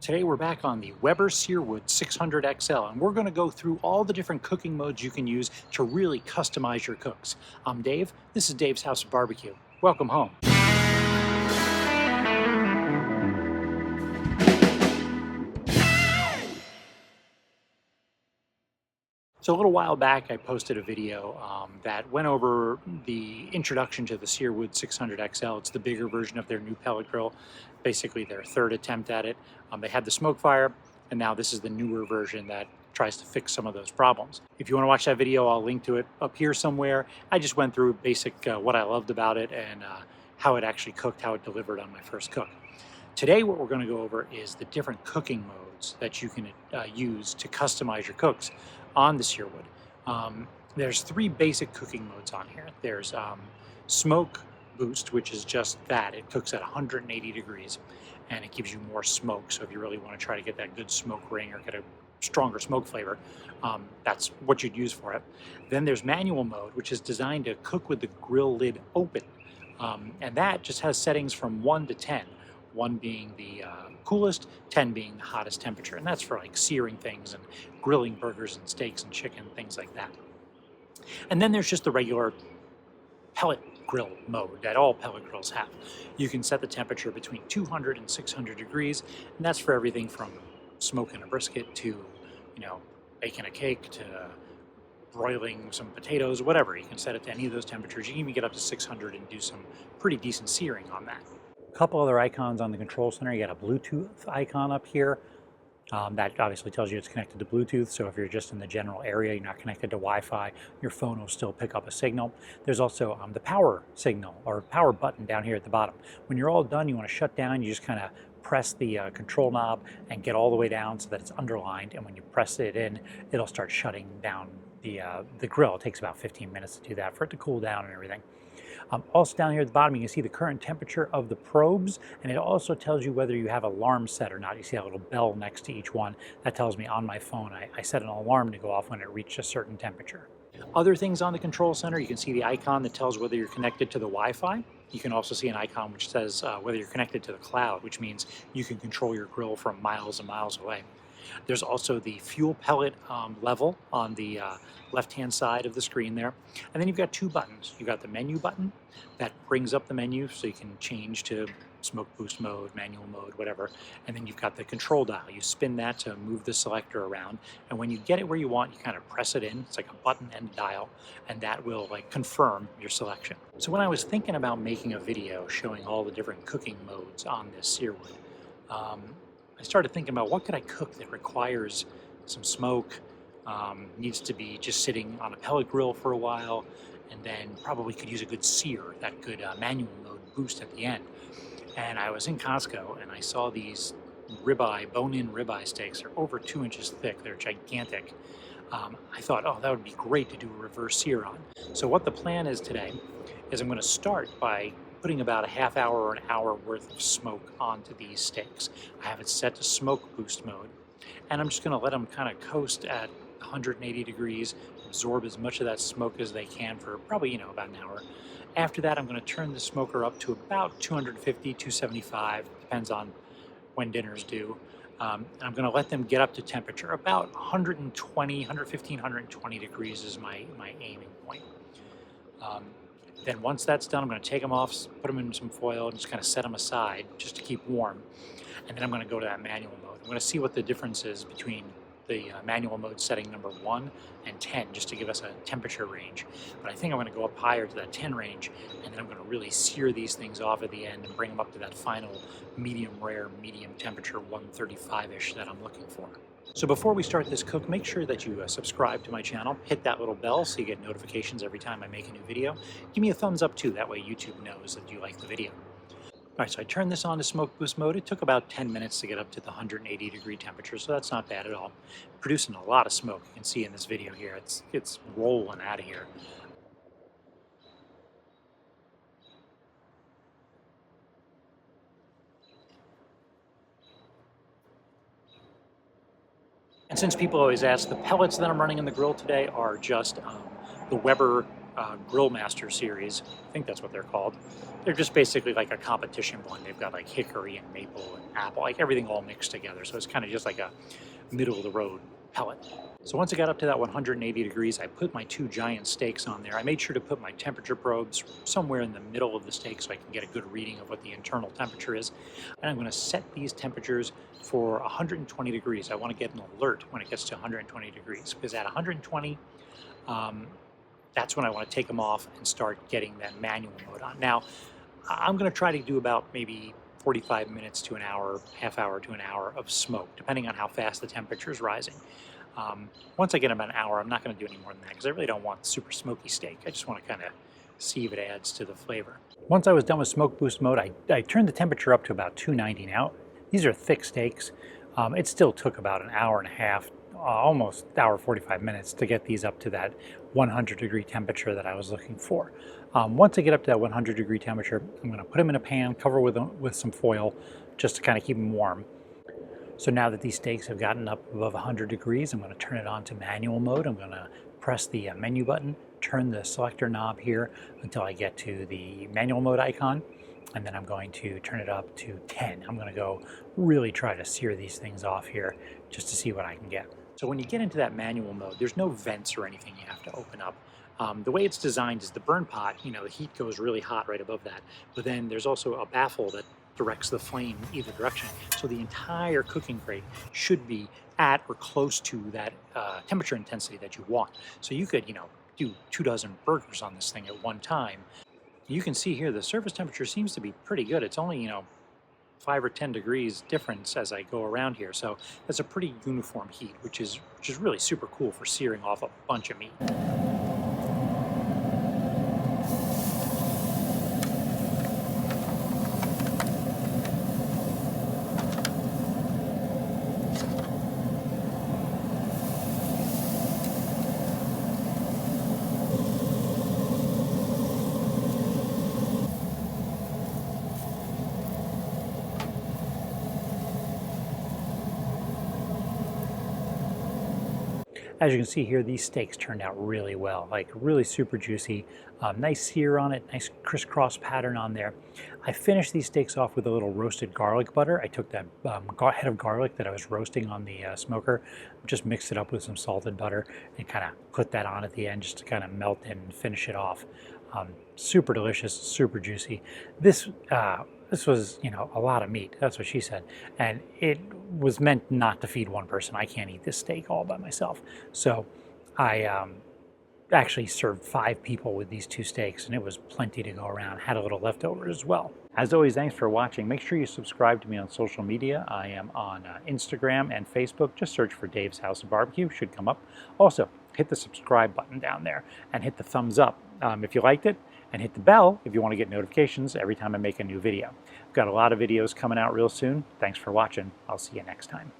Today we're back on the Weber Searwood 600 XL, and we're going to go through all the different cooking modes you can use to really customize your cooks. I'm Dave. This is Dave's House of Barbecue. Welcome home. So a little while back, I posted a video that went over the introduction to the Searwood 600 XL. It's the bigger version of their new pellet grill, basically their third attempt at it. They had the smoke fire, and now this is the newer version that tries to fix some of those problems. If you want to watch that video, I'll link to it up here somewhere. I just went through basic what I loved about it and how it actually cooked, how it delivered on my first cook. Today, what we're going to go over is the different cooking modes that you can use to customize your cooks on the Searwood. There's three basic cooking modes on here. There's smoke boost, which is just that. It cooks at 180 degrees and it gives you more smoke. So if you really want to try to get that good smoke ring or get a stronger smoke flavor, that's what you'd use for it. Then there's manual mode, which is designed to cook with the grill lid open. And that just has settings from 1 to 10. 1 being the coolest, 10 being the hottest temperature. And that's for like searing things and grilling burgers and steaks and chicken, things like that. And then there's just the regular pellet grill mode that all pellet grills have. You can set the temperature between 200 and 600 degrees, and that's for everything from smoking a brisket to, baking a cake to broiling some potatoes, whatever. You can set it to any of those temperatures. You can even get up to 600 and do some pretty decent searing on that. A couple other icons on the control center. You got a Bluetooth icon up here. That obviously tells you it's connected to Bluetooth, so if you're just in the general area, you're not connected to Wi-Fi, your phone will still pick up a signal. There's also the power signal or power button down here at the bottom. When you're all done, you want to shut down, you just kind of press the control knob and get all the way down so that it's underlined, and when you press it in, it'll start shutting down the grill. It takes about 15 minutes to do that for it to cool down and everything. Also down here at the bottom, you can see the current temperature of the probes, and it also tells you whether you have alarm set or not. You see that little bell next to each one. That tells me on my phone I set an alarm to go off when it reached a certain temperature. Other things on the control center, you can see the icon that tells whether you're connected to the Wi-Fi. You can also see an icon which says whether you're connected to the cloud, which means you can control your grill from miles and miles away. There's also the fuel pellet level on the left-hand side of the screen there. And then you've got two buttons. You've got the menu button that brings up the menu so you can change to smoke boost mode, manual mode, whatever. And then you've got the control dial. You spin that to move the selector around. And when you get it where you want, you kind of press it in. It's like a button and a dial, and that will confirm your selection. So when I was thinking about making a video showing all the different cooking modes on this Searwood, I started thinking about what could I cook that requires some smoke, needs to be just sitting on a pellet grill for a while, and then probably could use a good sear, that good manual mode boost at the end. And I was in Costco and I saw these ribeye, bone-in ribeye steaks. They're over 2 inches thick. They're gigantic. I thought, oh, that would be great to do a reverse sear on. So what the plan is today is I'm going to start by putting about a half hour or an hour worth of smoke onto these steaks. I have it set to smoke boost mode, and I'm just going to let them kind of coast at 180 degrees, absorb as much of that smoke as they can for probably, about an hour. After that, I'm going to turn the smoker up to about 250, 275, depends on when dinner's due. And I'm going to let them get up to temperature. About 120, 115, 120 degrees is my aiming point. Then once that's done, I'm going to take them off, put them in some foil, and just kind of set them aside just to keep warm. And then I'm going to go to that manual mode. I'm going to see what the difference is between the manual mode setting number 1 and 10, just to give us a temperature range. But I think I'm going to go up higher to that 10 range, and then I'm going to really sear these things off at the end and bring them up to that final medium rare, medium temperature 135-ish that I'm looking for. So before we start this cook, make sure that you subscribe to my channel, hit that little bell so you get notifications every time I make a new video. Give me a thumbs up too, that way YouTube knows that you like the video. All right, so I turned this on to smoke boost mode. It took about 10 minutes to get up to the 180 degree temperature, so that's not bad at all. Producing a lot of smoke. You can see in this video here, it's rolling out of here. And since people always ask, the pellets that I'm running in the grill today are just the Weber Grill Master series. I think that's what they're called. They're just basically like a competition one. They've got like hickory and maple and apple, like everything all mixed together. So it's kind of just like a middle of the road pellet. So once I got up to that 180 degrees, I put my 2 giant steaks on there. I made sure to put my temperature probes somewhere in the middle of the steak so I can get a good reading of what the internal temperature is. And I'm going to set these temperatures for 120 degrees. I want to get an alert when it gets to 120 degrees, because at 120, that's when I want to take them off and start getting that manual mode on. Now, I'm going to try to do about maybe 45 minutes to an hour, half hour to an hour of smoke, depending on how fast the temperature is rising. Once I get about an hour, I'm not going to do any more than that because I really don't want super smoky steak. I just want to kind of see if it adds to the flavor. Once I was done with smoke boost mode, I turned the temperature up to about 290. Now, these are thick steaks. It still took about an hour and a half, almost hour 45 minutes to get these up to that 100 degree temperature that I was looking for. Once I get up to that 100 degree temperature, I'm going to put them in a pan, cover with some foil just to kind of keep them warm. So now that these steaks have gotten up above 100 degrees, I'm going to turn it on to manual mode. I'm going to press the menu button, turn the selector knob here until I get to the manual mode icon, and then I'm going to turn it up to 10. I'm going to go really try to sear these things off here just to see what I can get. So when you get into that manual mode, there's no vents or anything you have to open up. The way it's designed is the burn pot, the heat goes really hot right above that, but then there's also a baffle that directs the flame either direction. So the entire cooking grate should be at or close to that temperature intensity that you want. So you could, do 2 dozen burgers on this thing at one time. You can see here the surface temperature seems to be pretty good. It's only, 5 or 10 degrees difference as I go around here. So that's a pretty uniform heat, which is really super cool for searing off a bunch of meat. As you can see here, these steaks turned out really well, like really super juicy, nice sear on it, nice crisscross pattern on there. I finished these steaks off with a little roasted garlic butter. I took that head of garlic that I was roasting on the smoker, just mixed it up with some salted butter and kind of put that on at the end just to kind of melt it and finish it off. Super delicious, super juicy. This was, a lot of meat. That's what she said. And it was meant not to feed one person. I can't eat this steak all by myself. So I actually served 5 people with these 2 steaks, and it was plenty to go around. Had a little leftover as well. As always, thanks for watching. Make sure you subscribe to me on social media. I am on Instagram and Facebook. Just search for Dave's House of Barbecue. Should come up. Also, hit the subscribe button down there and hit the thumbs up if you liked it, and hit the bell if you want to get notifications every time I make a new video. I've got a lot of videos coming out real soon. Thanks for watching. I'll see you next time.